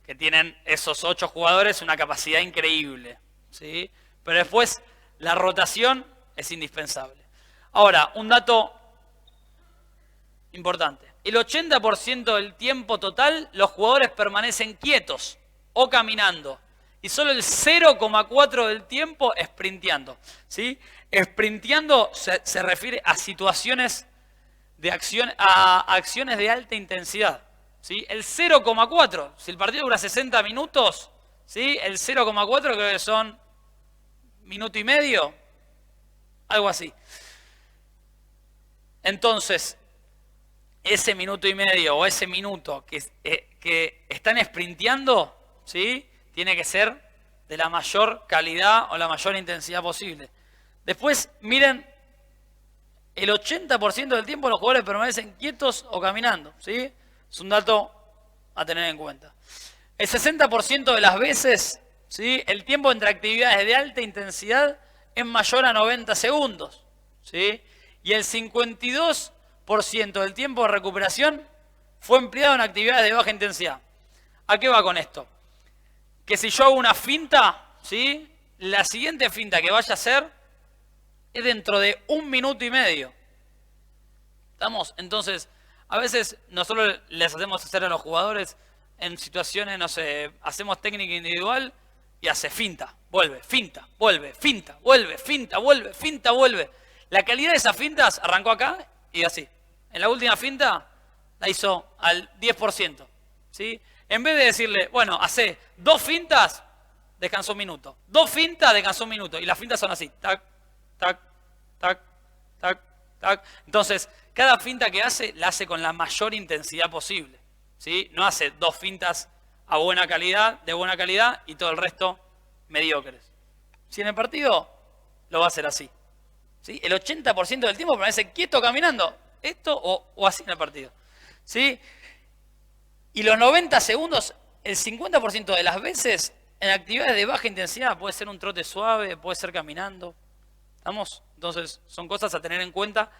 Que tienen esos 8 jugadores una capacidad increíble, ¿sí? Pero después la rotación es indispensable. Ahora, un dato importante. El 80% del tiempo total los jugadores permanecen quietos o caminando. Y solo el 0,4% del tiempo sprinteando, ¿sí? Sprinteando se refiere a situaciones de acciones de alta intensidad, ¿sí? El 0,4%, si el partido dura 60 minutos, ¿sí? El 0,4% creo que son minuto y medio, algo así. Entonces, ese minuto y medio o ese minuto que están sprinteando, ¿sí? Tiene que ser de la mayor calidad o la mayor intensidad posible. Después, miren, el 80% del tiempo los jugadores permanecen quietos o caminando, ¿sí? Es un dato a tener en cuenta. El 60% de las veces, ¿sí? El tiempo entre actividades de alta intensidad es mayor a 90 segundos, ¿sí? Y el 52% del tiempo de recuperación fue empleado en actividades de baja intensidad. ¿A qué va con esto? Que si yo hago una finta, ¿sí? La siguiente finta que vaya a hacer es dentro de 1 minuto y medio. ¿Estamos? Entonces, a veces nosotros les hacemos hacer a los jugadores en situaciones, no sé, hacemos técnica individual y hace finta, vuelve, finta, vuelve, finta, vuelve, finta, vuelve, finta, vuelve. La calidad de esas fintas arrancó acá y así. En la última finta la hizo al 10%, ¿sí? En vez de decirle, bueno, hace 2 fintas, descansó 1 minuto. 2 fintas, descansó 1 minuto. Y las fintas son así, tac, tac, tac, tac, tac. Entonces, cada finta que hace, la hace con la mayor intensidad posible, ¿sí? No hace 2 fintas a buena calidad, de buena calidad, y todo el resto mediocres. Si en el partido, lo va a hacer así, ¿sí? El 80% del tiempo permanece quieto caminando. Esto o así en el partido, ¿sí? Y los 90 segundos, el 50% de las veces, en actividades de baja intensidad, puede ser un trote suave, puede ser caminando. ¿Estamos? Entonces, son cosas a tener en cuenta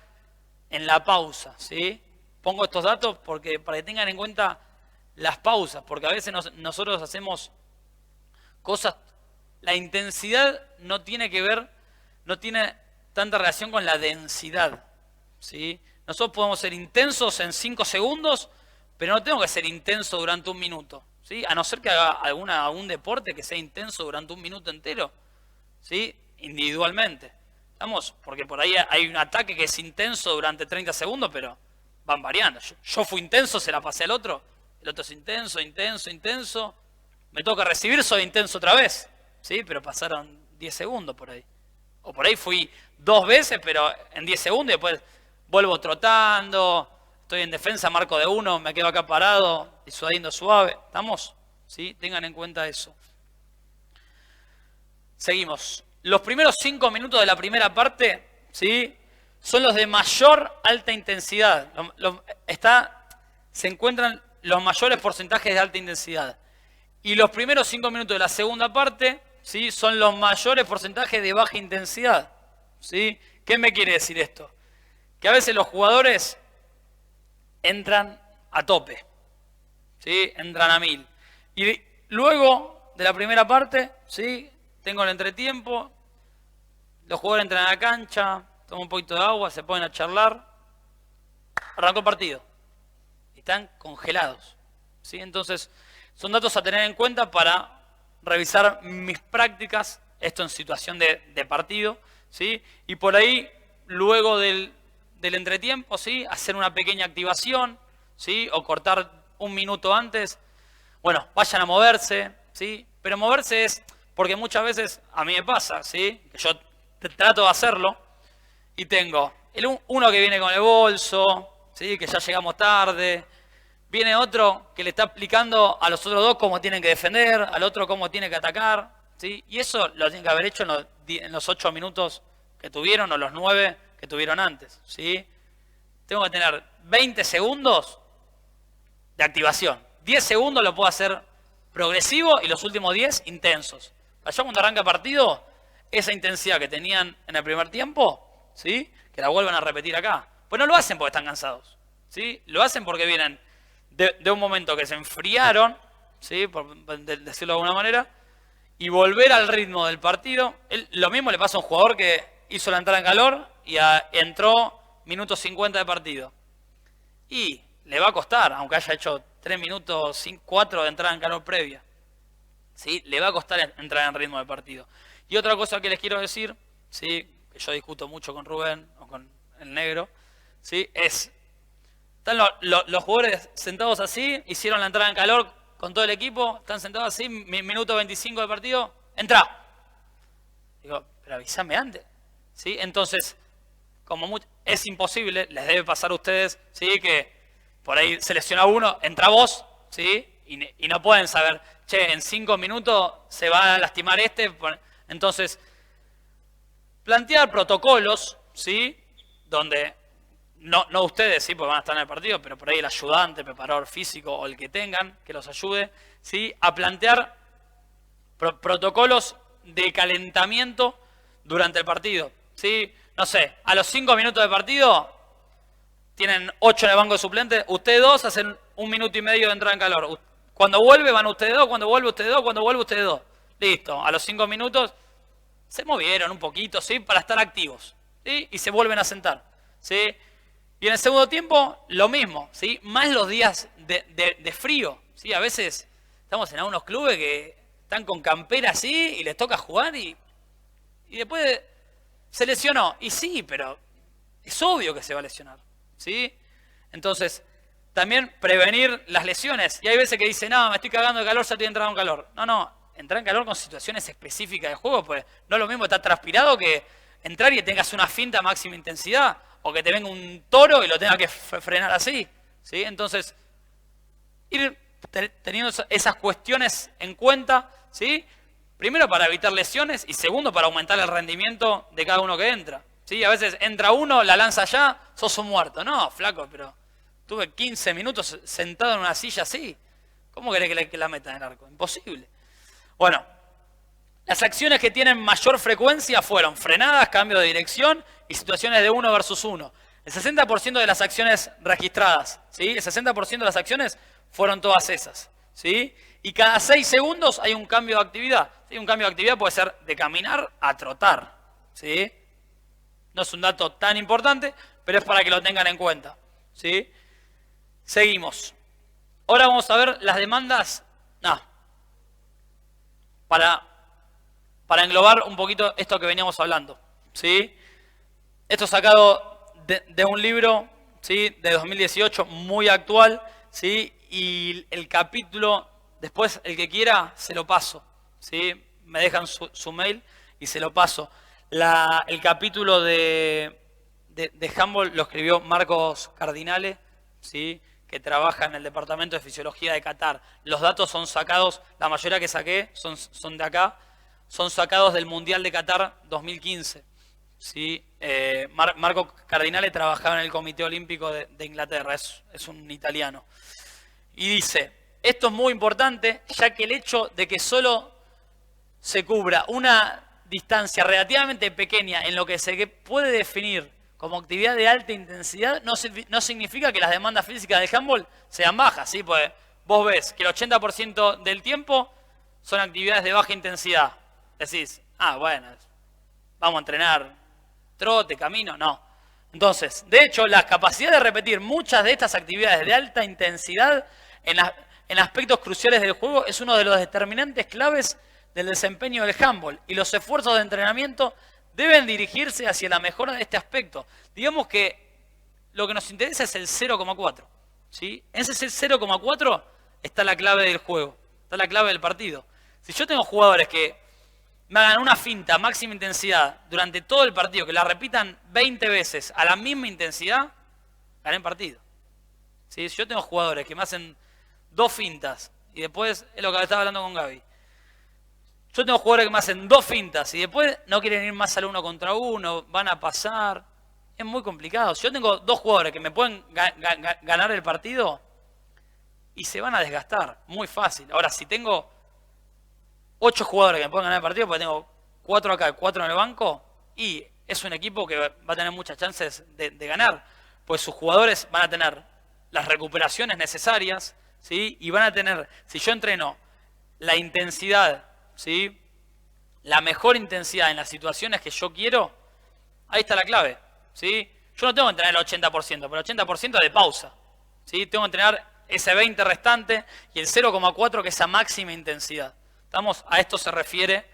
en la pausa, ¿sí? Pongo estos datos para que tengan en cuenta las pausas, porque a veces nosotros hacemos cosas, la intensidad no tiene tanta relación con la densidad, ¿sí? Nosotros podemos ser intensos en 5 segundos, pero no tengo que ser intenso durante 1 minuto, ¿sí? A no ser que haga algún deporte que sea intenso durante 1 minuto entero, ¿sí? Individualmente. ¿Estamos? Porque por ahí hay un ataque que es intenso durante 30 segundos, pero van variando. Yo fui intenso, se la pasé al otro. El otro es intenso, intenso, intenso. Me toca recibir, soy intenso otra vez, ¿sí? Pero pasaron 10 segundos por ahí. O por ahí fui 2 veces, pero en 10 segundos y después vuelvo trotando. Estoy en defensa, marco de 1, me quedo acá parado, disuadiendo suave. ¿Estamos? ¿Sí? Tengan en cuenta eso. Seguimos. Los primeros 5 minutos de la primera parte, ¿sí? Son los de mayor alta intensidad. Se encuentran los mayores porcentajes de alta intensidad. Y los primeros 5 minutos de la segunda parte, ¿sí? Son los mayores porcentajes de baja intensidad, ¿sí? ¿Qué me quiere decir esto? Que a veces los jugadores entran a tope, ¿sí? Entran a 1000. Y luego de la primera parte, ¿sí? Tengo el entretiempo, los jugadores entran a la cancha, toman un poquito de agua, se ponen a charlar, arrancó el partido. Están congelados, ¿sí? Entonces, son datos a tener en cuenta para revisar mis prácticas, esto en situación de partido, ¿sí? Y por ahí, luego del entretiempo, ¿sí? Hacer una pequeña activación, ¿sí? O cortar 1 minuto antes. Bueno, vayan a moverse, ¿sí? Pero moverse es, porque muchas veces a mí me pasa, ¿sí? Que yo trato de hacerlo y tengo uno que viene con el bolso, ¿sí? Que ya llegamos tarde. Viene otro que le está explicando a los otros 2 cómo tienen que defender, al otro cómo tiene que atacar, ¿sí? Y eso lo tienen que haber hecho en los 8 minutos que tuvieron o los 9 que tuvieron antes, ¿sí? Tengo que tener 20 segundos de activación. 10 segundos lo puedo hacer progresivo y los últimos 10 intensos. Allá cuando arranca partido, esa intensidad que tenían en el primer tiempo, ¿sí? Que la vuelvan a repetir acá. Pues no lo hacen porque están cansados, ¿sí? Lo hacen porque vienen de un momento que se enfriaron, ¿sí? Por decirlo de alguna manera, y volver al ritmo del partido. Lo mismo le pasa a un jugador que hizo la entrada en calor y entró minutos 50 de partido. Y le va a costar, aunque haya hecho 3 minutos, 4 de entrada en calor previa. ¿Sí? Le va a costar entrar en ritmo de partido. Y otra cosa que les quiero decir, ¿sí? Que yo discuto mucho con Rubén o con el negro, ¿sí? Están los jugadores sentados así, hicieron la entrada en calor con todo el equipo, están sentados así, minuto 25 de partido, entra. Digo, pero avísame antes, ¿sí? Entonces, es imposible, les debe pasar a ustedes, ¿sí? Que por ahí se lesiona uno, entra vos, ¿sí? Y no pueden saber, che, en 5 minutos se va a lastimar este. Entonces, plantear protocolos, ¿sí? Donde, no ustedes, ¿sí? Porque van a estar en el partido, pero por ahí el ayudante, el preparador físico o el que tengan, que los ayude, ¿sí? A plantear protocolos de calentamiento durante el partido, ¿sí? No sé, a los 5 minutos de partido tienen 8 en el banco de suplentes, ustedes dos hacen 1 minuto y medio de entrada en calor. Cuando vuelve van ustedes dos, cuando vuelve ustedes dos, cuando vuelve ustedes dos. Listo, a los 5 minutos se movieron un poquito, ¿sí? Para estar activos, ¿sí? Y se vuelven a sentar, ¿sí? Y en el segundo tiempo, lo mismo, ¿sí? Más los días de frío, ¿sí? A veces estamos en algunos clubes que están con campera así y les toca jugar y después se lesionó. Y sí, pero es obvio que se va a lesionar, ¿sí? Entonces, también prevenir las lesiones. Y hay veces que dicen, no, me estoy cagando de calor, ya estoy entrando en calor. No, entrar en calor con situaciones específicas de juego, pues no es lo mismo estar transpirado que entrar y tengas una finta a máxima intensidad, o que te venga un toro y lo tengas que frenar así, ¿sí? Entonces, ir teniendo esas cuestiones en cuenta, ¿sí? Primero para evitar lesiones y segundo para aumentar el rendimiento de cada uno que entra, ¿sí? A veces entra uno, la lanza allá, sos un muerto. No, flaco, pero tuve 15 minutos sentado en una silla así. ¿Cómo querés que la meta en el arco? Imposible. Bueno, las acciones que tienen mayor frecuencia fueron frenadas, cambio de dirección y situaciones de 1 versus 1. El 60% de las acciones registradas, ¿sí? El 60% de las acciones fueron todas esas, ¿sí? Y cada 6 segundos hay un cambio de actividad, ¿sí? Un cambio de actividad puede ser de caminar a trotar, ¿sí? No es un dato tan importante, pero es para que lo tengan en cuenta, ¿sí? Seguimos. Ahora vamos a ver las demandas. Para englobar un poquito esto que veníamos hablando, ¿sí? Esto sacado de un libro, ¿sí? De 2018, muy actual, ¿sí? Y el capítulo, después el que quiera, se lo paso, ¿sí? Me dejan su mail y se lo paso. El capítulo de Handball lo escribió Marcos Cardinale, ¿sí? Que trabaja en el Departamento de Fisiología de Qatar. Los datos son sacados, la mayoría que saqué son de acá, son sacados del Mundial de Qatar 2015. ¿Sí? Marco Cardinale trabajaba en el Comité Olímpico de Inglaterra, es un italiano. Y dice, esto es muy importante, ya que el hecho de que solo se cubra una distancia relativamente pequeña en lo que se puede definir como actividad de alta intensidad, no significa que las demandas físicas del handball sean bajas, ¿sí? Pues vos ves que el 80% del tiempo son actividades de baja intensidad. Decís, bueno, vamos a entrenar trote, camino, no. Entonces, de hecho, la capacidad de repetir muchas de estas actividades de alta intensidad en aspectos cruciales del juego es uno de los determinantes claves del desempeño del handball, y los esfuerzos de entrenamiento deben dirigirse hacia la mejora de este aspecto. Digamos que lo que nos interesa es el 0,4. ¿Sí? En ese 0,4 está la clave del juego, está la clave del partido. Si yo tengo jugadores que me hagan una finta a máxima intensidad durante todo el partido, que la repitan 20 veces a la misma intensidad, gané el partido. ¿Sí? Si yo tengo jugadores que me hacen 2 fintas y después es lo que estaba hablando con Gaby, Yo tengo jugadores que me hacen 2 fintas y después no quieren ir más al 1 contra 1, van a pasar. Es muy complicado. Si yo tengo 2 jugadores que me pueden ganar el partido y se van a desgastar, muy fácil. Ahora, si tengo 8 jugadores que me pueden ganar el partido, porque tengo 4 acá y 4 en el banco, y es un equipo que va a tener muchas chances de ganar, pues sus jugadores van a tener las recuperaciones necesarias, ¿sí? Y van a tener, si yo entreno la intensidad, ¿sí? La mejor intensidad en las situaciones que yo quiero, ahí está la clave, ¿sí? Yo no tengo que entrenar el 80%, pero el 80% es de pausa, ¿sí? Tengo que entrenar ese 20 restante y el 0,4 que es esa máxima intensidad. ¿Estamos? A esto se refiere,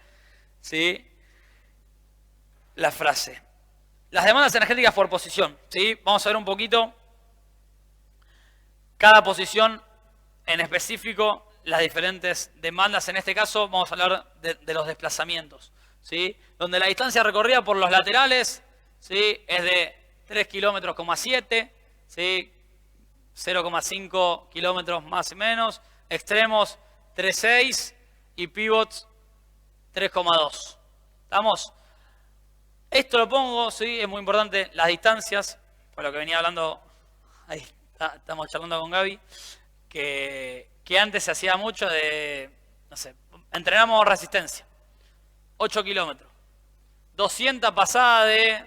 ¿sí? La frase. Las demandas energéticas por posición, ¿sí? Vamos a ver un poquito cada posición en específico, las diferentes demandas. En este caso vamos a hablar de los desplazamientos, ¿sí? Donde la distancia recorrida por los laterales, ¿sí? Es de 3,7 kilómetros, ¿sí? 0,5 kilómetros más o menos. Extremos 3,6 y pivots 3,2. ¿Estamos? Esto lo pongo, ¿sí? Es muy importante, las distancias, por lo que venía hablando, ahí estamos charlando con Gaby, que antes se hacía mucho de, no sé, entrenamos resistencia, 8 kilómetros, 200 pasadas de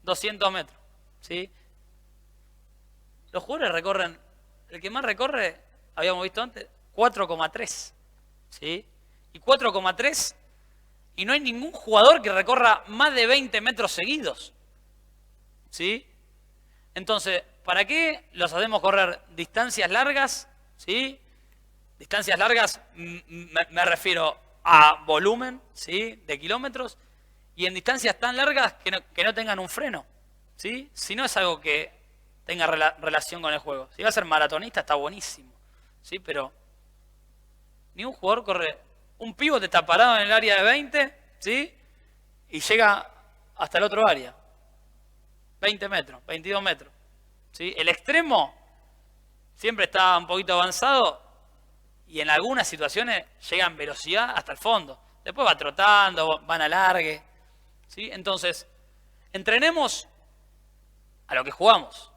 200 metros, ¿sí? Los jugadores recorren, el que más recorre, habíamos visto antes, 4,3, ¿sí? Y 4,3, y no hay ningún jugador que recorra más de 20 metros seguidos, ¿sí? Entonces, ¿para qué los hacemos correr distancias largas? ¿Sí? Distancias largas me refiero a volumen, ¿sí? De kilómetros, y en distancias tan largas que no tengan un freno, ¿sí? Si no es algo que tenga relación con el juego. Si va a ser maratonista está buenísimo, ¿sí? Pero ningún jugador corre. Un pívot está parado en el área de 20, ¿sí? Y llega hasta el otro área. 20 metros, 22 metros. ¿Sí? El extremo siempre está un poquito avanzado y en algunas situaciones llega en velocidad hasta el fondo. Después va trotando, van a largue, ¿sí? Entonces, entrenemos a lo que jugamos,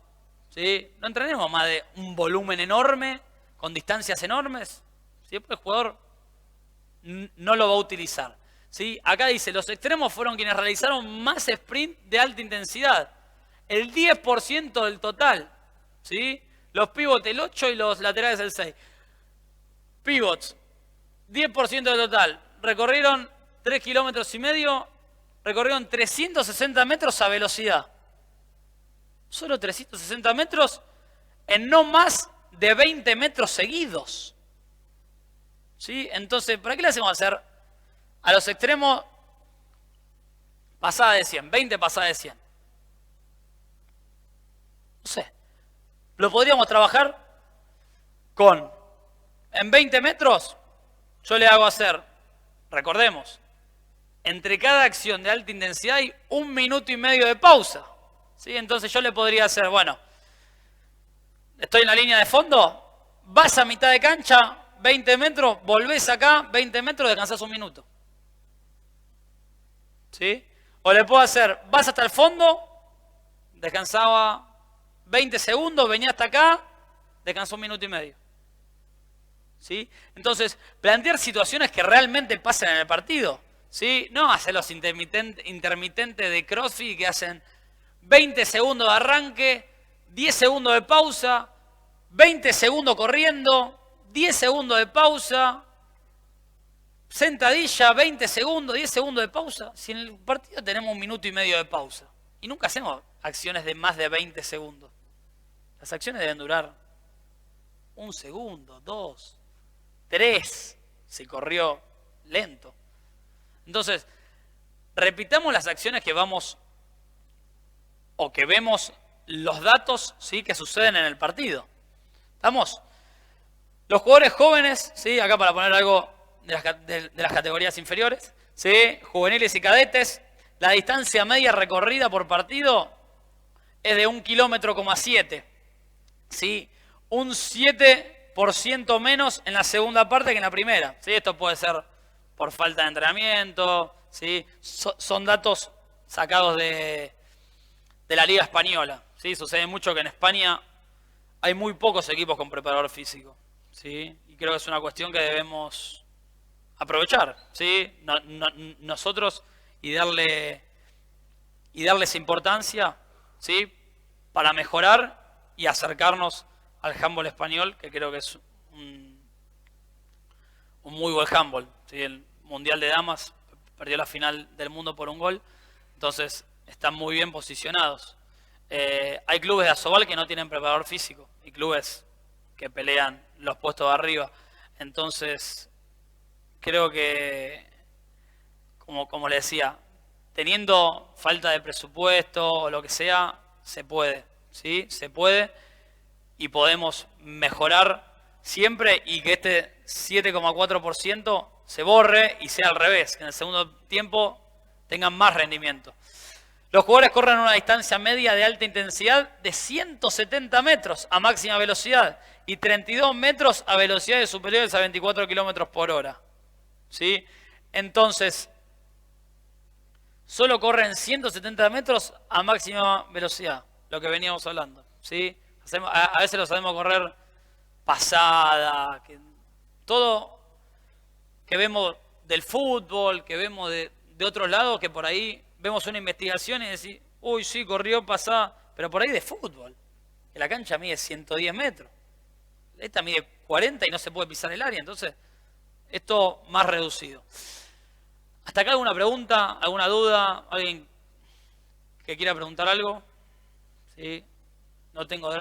¿sí? No entrenemos más de un volumen enorme, con distancias enormes, ¿sí? Después el jugador no lo va a utilizar, ¿sí? Acá dice, los extremos fueron quienes realizaron más sprint de alta intensidad. El 10% del total, ¿sí? Los pivots el 8 y los laterales el 6. Pivots, 10% del total. Recorrieron 3,5 kilómetros, recorrieron 360 metros a velocidad. Solo 360 metros en no más de 20 metros seguidos, ¿sí? Entonces, ¿para qué le hacemos hacer a los extremos pasada de 100, 20 pasadas de 100? No sé. Lo podríamos trabajar con, en 20 metros, yo le hago hacer, recordemos, entre cada acción de alta intensidad hay 1,5 minutos de pausa, ¿sí? Entonces yo le podría hacer, bueno, estoy en la línea de fondo, vas a mitad de cancha, 20 metros, volvés acá, 20 metros, descansás 1 minuto. ¿Sí? O le puedo hacer, vas hasta el fondo, descansaba 20 segundos, venía hasta acá, descansó 1,5 minutos. ¿Sí? Entonces, plantear situaciones que realmente pasen en el partido, ¿sí? No hacer los intermitentes de CrossFit que hacen 20 segundos de arranque, 10 segundos de pausa, 20 segundos corriendo, 10 segundos de pausa, sentadilla, 20 segundos, 10 segundos de pausa. Si en el partido tenemos 1,5 minutos de pausa y nunca hacemos acciones de más de 20 segundos. Las acciones deben durar 1 segundo, 2, 3, si corrió lento. Entonces, repitamos las acciones que vamos o que vemos los datos, ¿sí? Que suceden en el partido. ¿Estamos? Los jugadores jóvenes, ¿sí? Acá para poner algo de las categorías inferiores, ¿sí? Juveniles y cadetes, la distancia media recorrida por partido es de 1,7 kilómetros, ¿sí? Un 7% menos en la segunda parte que en la primera, ¿sí? Esto puede ser por falta de entrenamiento, ¿sí? Son datos sacados de la Liga Española, ¿sí? Sucede mucho que en España hay muy pocos equipos con preparador físico, ¿sí? Y creo que es una cuestión que debemos aprovechar, ¿sí? Nosotros y darles importancia, ¿sí? Para mejorar y acercarnos al handball español, que creo que es un muy buen handball, ¿sí? El Mundial de Damas perdió la final del mundo por un gol, entonces están muy bien posicionados. Hay clubes de Asobal que no tienen preparador físico y clubes que pelean los puestos de arriba, entonces creo que, como le decía, teniendo falta de presupuesto o lo que sea, se puede, ¿sí? Se puede y podemos mejorar siempre y que este 7,4% se borre y sea al revés, que en el segundo tiempo tengan más rendimiento. Los jugadores corren una distancia media de alta intensidad de 170 metros a máxima velocidad y 32 metros a velocidades superiores a 24 kilómetros por hora. ¿Sí? Entonces, solo corren 170 metros a máxima velocidad, lo que veníamos hablando. ¿Sí? A veces lo sabemos correr pasada, todo que vemos del fútbol, que vemos de otros lados, que por ahí vemos una investigación y decís, uy, sí, corrió pasada, pero por ahí de fútbol, que la cancha mide 110 metros, esta mide 40 y no se puede pisar el área, entonces esto más reducido. ¿Hasta acá alguna pregunta, alguna duda? ¿Alguien que quiera preguntar algo? ¿Sí? No tengo